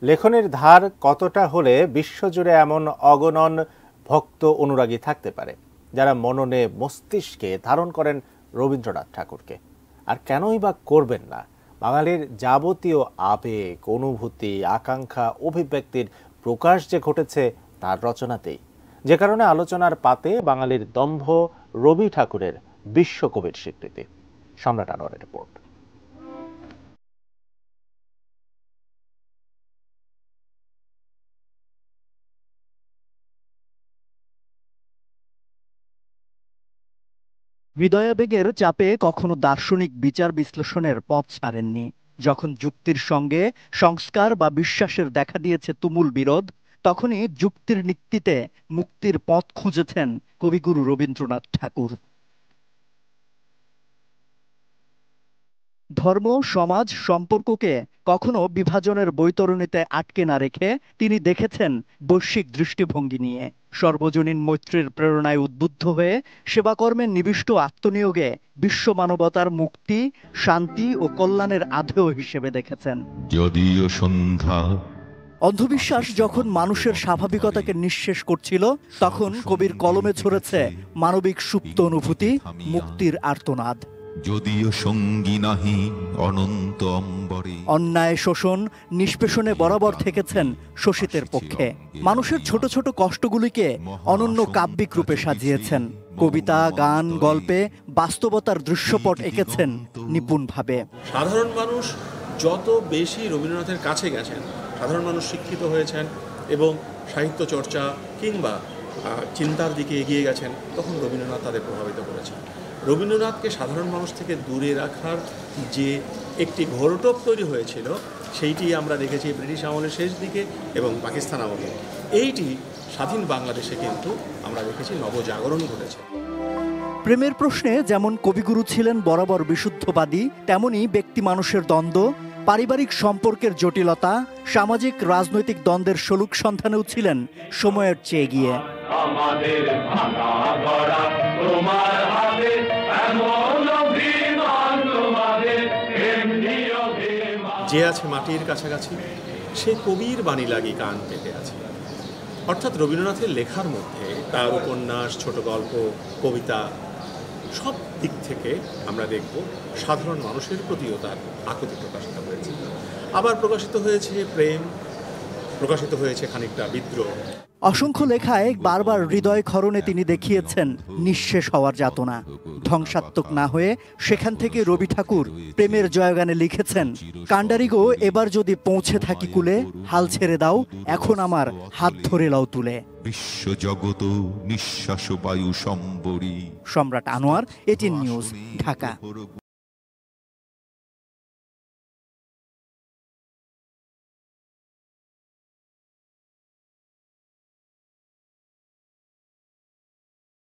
লেখনের ধার কতটা হলে বিশ্বজুড়ে এমন অগণন ভক্ত অনুরাগী থাকতে পারে যারা মননে মস্তিষ্কে ধারণ করেন রবীন্দ্রনাথ ঠাকুরকে? আর কেনই বা করবেন না? বাঙালির যাবতীয় আবেগ, অনুভূতি, আকাঙ্ক্ষা, অভিব্যক্তির প্রকাশ যে ঘটেছে তার রচনাতেই, যে কারণে আলোচনার পাতে বাঙালির দম্ভ রবি ঠাকুরের বিশ্বকবির স্বীকৃতি। সম্রাট আনোয়ারের রিপোর্ট। হৃদয়াবেগের চাপে কখনো দার্শনিক বিচার বিশ্লেষণের পথ ছাড়েননি। যখন যুক্তির সঙ্গে সংস্কার বা বিশ্বাসের দেখা দিয়েছে তুমুল বিরোধ, তখনই যুক্তির নিক্তিতে মুক্তির পথ খুঁজেছেন কবিগুরু রবীন্দ্রনাথ ঠাকুর। ধর্ম, সমাজ, সম্পর্ককে কখনো বিভাজনের বৈতরণীতে আটকে না রেখে তিনি দেখেছেন বৈশ্বিক দৃষ্টিভঙ্গি নিয়ে। সর্বজনীন মৈত্রীর প্রেরণায় উদ্বুদ্ধ হয়ে সেবাকর্মে নিবিষ্ট আত্মনিয়োগে বিশ্ব মানবতার মুক্তি, শান্তি ও কল্যাণের আধেয় হিসেবে দেখেছেন। যদিও সন্ধ্যা অন্ধবিশ্বাস যখন মানুষের স্বাভাবিকতাকে নিঃশেষ করছিল, তখন কবির কলমে ছড়েছে মানবিক সুপ্ত অনুভূতি, মুক্তির আর্তনাদ। যদিও সঙ্গী নাহি অনন্ত অম্বরে, অন্যায়, শোষণ, নিষ্পেষণে বরাবর থেকেছেন শোষিতের পক্ষে। মানুষের ছোট ছোট কষ্টগুলিকে অনন্য কাব্যিক রূপে সাজিয়েছেন। কবিতা, গান, গল্পে বাস্তবতার দৃশ্যপট এঁকেছেন নিপুণভাবে। সাধারণ মানুষ যত বেশি রবীন্দ্রনাথের কাছে গেছেন, সাধারণ মানুষ শিক্ষিত হয়েছেন এবং সাহিত্য চর্চা কিংবা চিন্তার দিকে এগিয়ে গেছেন, তখন রবীন্দ্রনাথ তাদের প্রভাবিত করেছেন। রবীন্দ্রনাথকে সাধারণ মানুষ থেকে দূরে রাখার যে একটি ঘোরটোপ তৈরি হয়েছিল, সেইটি আমরা দেখেছি ব্রিটিশ আমলের শেষ দিকে এবং পাকিস্তান আমলে। এইটি স্বাধীন বাংলাদেশে কিন্তু আমরা দেখেছি নবজাগরণ ঘটেছে। প্রেমের প্রশ্নে যেমন কবিগুরু ছিলেন বরাবর বিশুদ্ধবাদী, তেমনি ব্যক্তি মানুষের দ্বন্দ্ব, পারিবারিক সম্পর্কের জটিলতা, সামাজিক রাজনৈতিক দ্বন্দ্বের সলুক সন্ধানেও ছিলেন সময়ের চেয়ে এগিয়ে। যে আছে মাটির কাছাকাছি, সে কবির বাণী লাগি কান পেতে আছে। অর্থাৎ রবীন্দ্রনাথের লেখার মধ্যে তার উপন্যাস, ছোট গল্প, কবিতা, সব দিক থেকে আমরা দেখব সাধারণ মানুষের প্রতিও তার আকুতি প্রকাশিত হয়েছে। আবার প্রকাশিত হয়েছে প্রেম, প্রকাশিত হয়েছে খানিকটা বিদ্রোহ। অসংখ্য লেখায় বারবার হৃদয় ক্ষরণে তিনি দেখিয়েছেন নিঃশেষ হওয়ার যাতনা। ধ্বংসাত্মক না হয়ে সেখান থেকে রবি ঠাকুর প্রেমের জয়গানে লিখেছেন, কান্ডারি গো এবার যদি পৌঁছে থাকি কুলে, হাল ছেড়ে দাও এখন আমার হাত ধরে লাও তুলে। বিশ্ব জগত নিঃশ্বাস বায়ু সম্বরী। সম্রাট আনোয়ার, এটিএন নিউজ, ঢাকা।